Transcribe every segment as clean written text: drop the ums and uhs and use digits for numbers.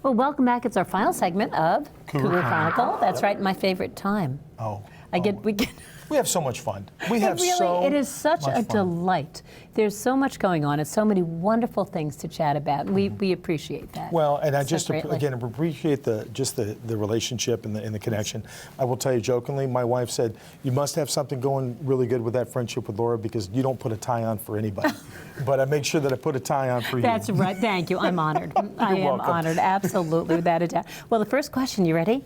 Well, welcome back. It's our final segment of Cougar Chronicle. That's right, my favorite time. We have so much fun. It is such a delight. There's so much going on and so many wonderful things to chat about. We appreciate that. Well, and I just again appreciate the relationship and the connection. I will tell you jokingly, my wife said, "You must have something going really good with that friendship with Laura because you don't put a tie on for anybody." But I make sure that I put a tie on for you. That's right. Thank you. I'm honored. I am honored. Absolutely, without a doubt. Well, the first question. You ready?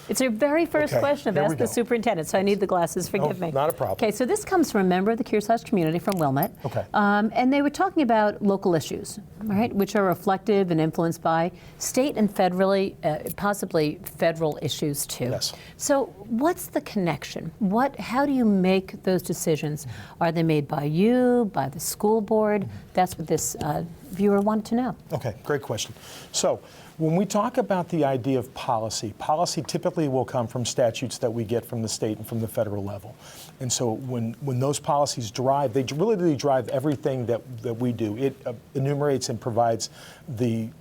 It's your very first question of Ask the Superintendent, so I need the glasses, forgive me. Not a problem. Okay, so this comes from a member of the Kearsarge community from Wilmette. Okay. And they were talking about local issues, right, which are reflective and influenced by state and federally, possibly federal issues too. Yes. So what's the connection? How do you make those decisions? Are they made by you, by the school board? That's what this viewer wanted to know. Okay, great question. So when we talk about the idea of policy typically will come from statutes that we get from the state and from the federal level. And so when those policies drive, they really drive everything that we do. It enumerates and provides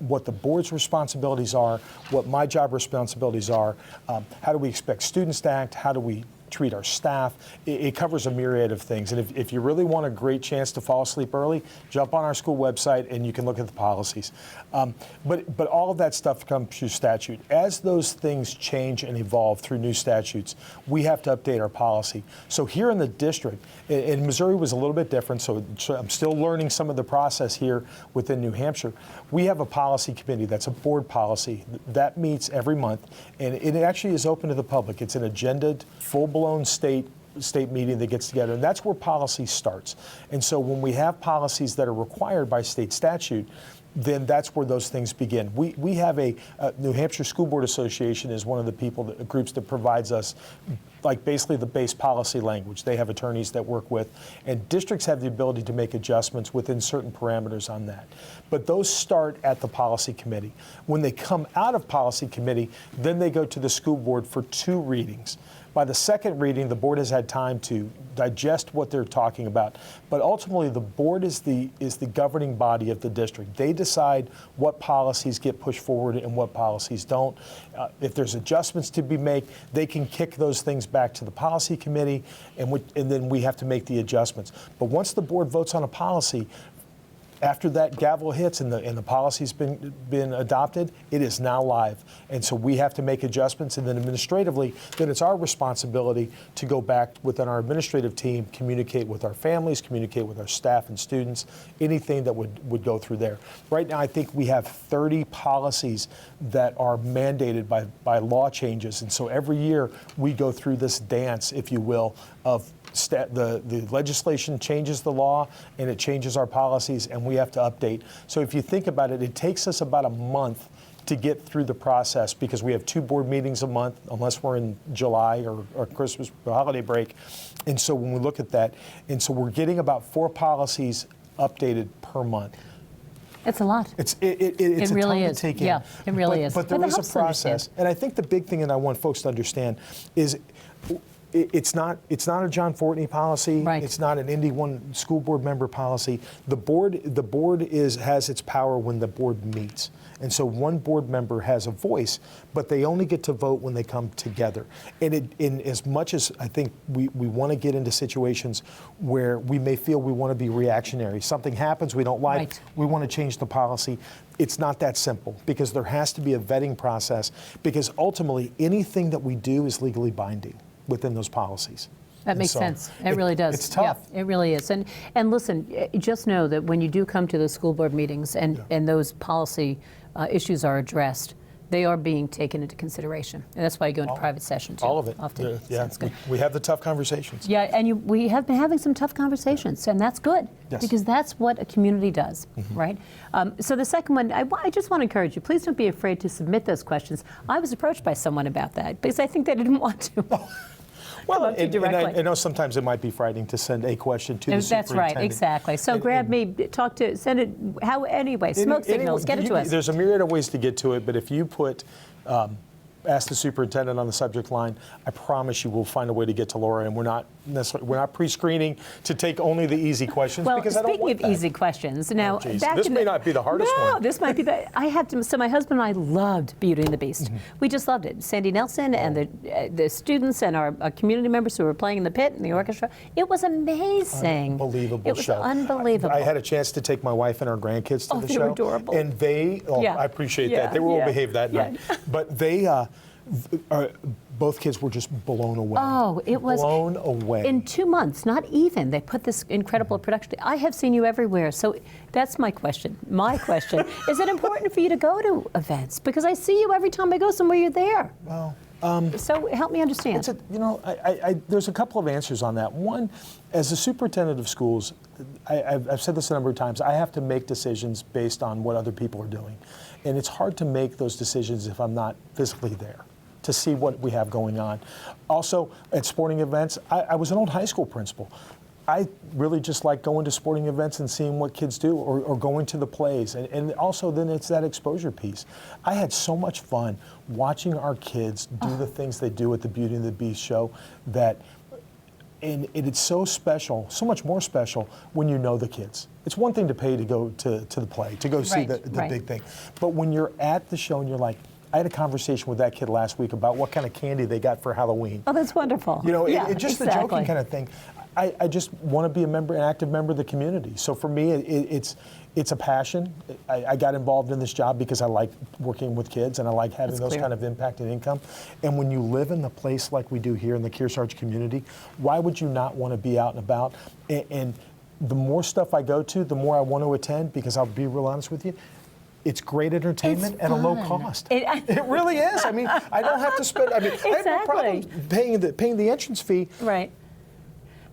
what the board's responsibilities are, what my job responsibilities are, how do we expect students to act, how do we treat our staff. It covers a myriad of things. And if you really want a great chance to fall asleep early, jump on our school website and you can look at the policies. But all of that stuff comes through statute. As those things change and evolve through new statutes, we have to update our policy. So here in the district, and Missouri was a little bit different, so I'm still learning some of the process here within New Hampshire. We have a policy committee that's a board policy that meets every month, and it actually is open to the public. It's an agendaed, full-blown state meeting that gets together, and that's where policy starts. And so when we have policies that are required by state statute, then that's where those things begin. We have a New Hampshire School Board Association is one of the groups that provides us like basically the base policy language. They have attorneys that work with, and districts have the ability to make adjustments within certain parameters on that. But those start at the policy committee. When they come out of policy committee, then they go to the school board for 2 readings. By the second reading, the board has had time to digest what they're talking about. But ultimately, the board is the governing body of the district. They decide what policies get pushed forward and what policies don't. If there's adjustments to be made, they can kick those things back to the policy committee, and then we have to make the adjustments. But once the board votes on a policy, after that gavel hits and the policy's been adopted, it is now live. And so we have to make adjustments, and then administratively, then it's our responsibility to go back within our administrative team, communicate with our families, communicate with our staff and students, anything that would go through there. Right now, I think we have 30 policies that are mandated by law changes. And so every year we go through this dance, if you will, of the legislation changes the law and it changes our policies, and we have to update. So if you think about it, it takes us about a month to get through the process because we have 2 board meetings a month, unless we're in July or Christmas or holiday break. And so when we look at that, and so we're getting about 4 policies updated per month. It's a lot. It's it really a ton is. to take in. Yeah, it really is. But there is a process. And I think the big thing that I want folks to understand is it's not a John Fortney policy. Right. It's not an Indy one school board member policy. The board has its power when the board meets. And so one board member has a voice, but they only get to vote when they come together. And in as much as I think we want to get into situations where we may feel we want to be reactionary, something happens we don't like, right, we want to change the policy. It's not that simple because there has to be a vetting process, because ultimately anything that we do is legally binding within those policies. That makes sense. It really does. It's tough. Yeah, it really is. And listen, just know that when you do come to the school board meetings and those policy issues are addressed, they are being taken into consideration. And that's why you go into private session too. All of it. Often. Yeah, we have the tough conversations. Yeah, and we have been having some tough conversations, and that's good, because that's what a community does, right? So the second one, I just want to encourage you, please don't be afraid to submit those questions. I was approached by someone about that because I think they didn't want to. Well, and I know sometimes it might be frightening to send a question to the superintendent. That's right, exactly. So grab me, send it, anyway, smoke signals, get it to us. There's a myriad of ways to get to it, but if you put ask the superintendent on the subject line. I promise you we'll find a way to get to Laura, and we're not pre-screening to take only the easy questions because I don't want speaking of easy questions, now this may not be the hardest one. No, this might be I had to. So my husband and I loved Beauty and the Beast. We just loved it. Sandy Nelson and the students and our community members who were playing in the pit and the orchestra. It was amazing. Unbelievable It was show. unbelievable. I had a chance to take my wife and our grandkids to the they show. were adorable. And they, I appreciate that. They were well behaved that night. But they, both kids were just blown away. Oh, it was blown away. In 2 months, not even. They put this incredible production. I have seen you everywhere. So that's my question. My question, is it important for you to go to events? Because I see you every time I go somewhere, you're there. Well, so help me understand. There's a couple of answers on that. One, as a superintendent of schools, I've said this a number of times, I have to make decisions based on what other people are doing. And it's hard to make those decisions if I'm not physically there to see what we have going on. Also, at sporting events, I was an old high school principal. I really just like going to sporting events and seeing what kids do or going to the plays. And also then it's that exposure piece. I had so much fun watching our kids do the things they do at the Beauty and the Beast show and it's so special, so much more special when you know the kids. It's one thing to pay to go to the play, to go see the big thing. But when you're at the show and you're like, I had a conversation with that kid last week about what kind of candy they got for Halloween. Oh, that's wonderful. You know, just the joking kind of thing. I just want to be an active member of the community. So for me, it's a passion. I got involved in this job because I like working with kids and I like having those kind of impact and income. And when you live in the place like we do here in the Kearsarge community, why would you not want to be out and about? And the more stuff I go to, the more I want to attend because I'll be real honest with you, it's great entertainment at a low cost. It really is. I mean, I don't have to spend. I mean, I have no problem paying the entrance fee. Right.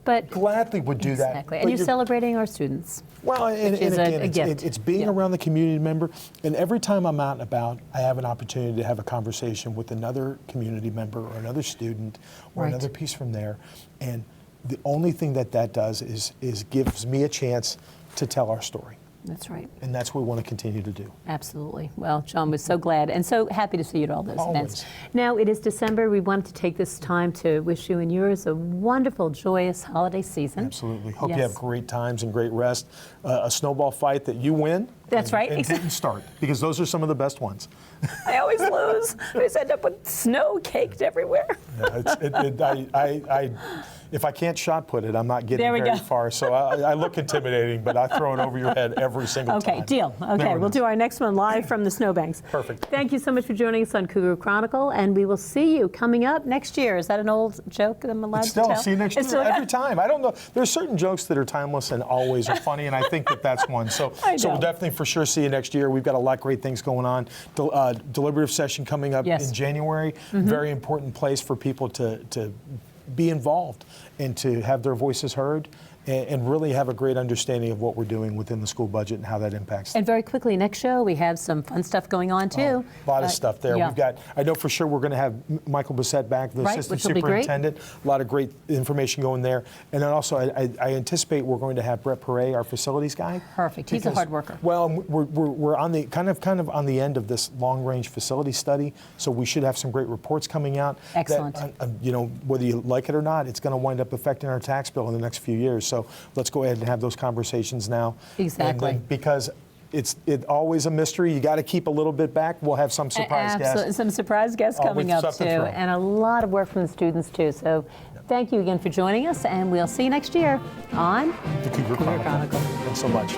But gladly would do that. Exactly. And you're celebrating our students. Well, and again, a gift. It's being around the community member. And every time I'm out and about, I have an opportunity to have a conversation with another community member or another student or another piece from there. And the only thing that does is gives me a chance to tell our story. That's right. And that's what we want to continue to do. Absolutely. Well, John was so glad and so happy to see you at all those events. Now, it is December. We wanted to take this time to wish you and yours a wonderful, joyous holiday season. Absolutely. Hope you have great times and great rest. A snowball fight that you win. That's right. And didn't start, because those are some of the best ones. I always lose. I always end up with snow caked everywhere. If I can't shot put it, I'm not getting very far. So I look intimidating, but I throw it over your head every single time. Okay, deal. Okay, we'll do our next one live from the snowbanks. Perfect. Thank you so much for joining us on Cougar Chronicle, and we will see you coming up next year. Is that an old joke that I'm allowed to tell? See you next year every time. I don't know. There's certain jokes that are timeless and always are funny, and I think that's one. So we'll definitely for sure see you next year. We've got a lot of great things going on. Deliberative session coming up in January. Very important place for people to be involved and to have their voices heard and really have a great understanding of what we're doing within the school budget and how that impacts. And very quickly, next show, we have some fun stuff going on, too. A lot of stuff there. We've got, I know for sure we're going to have Michael Bissett back, the assistant superintendent. A lot of great information going there. And then also, I anticipate we're going to have Brett Perret, our facilities guy. Perfect. He's a hard worker. Well, we're on the kind of on the end of this long-range facility study, so we should have some great reports coming out. Excellent. That, you know, whether you like it or not, it's going to wind up affecting our tax bill in the next few years. So let's go ahead and have those conversations now. Exactly. And because it's always a mystery. You got to keep a little bit back. We'll have some surprise guests. Some surprise guests coming up, too. And a lot of work from the students, too. So thank you again for joining us, and we'll see you next year on the Cougar Chronicle. Thanks so much.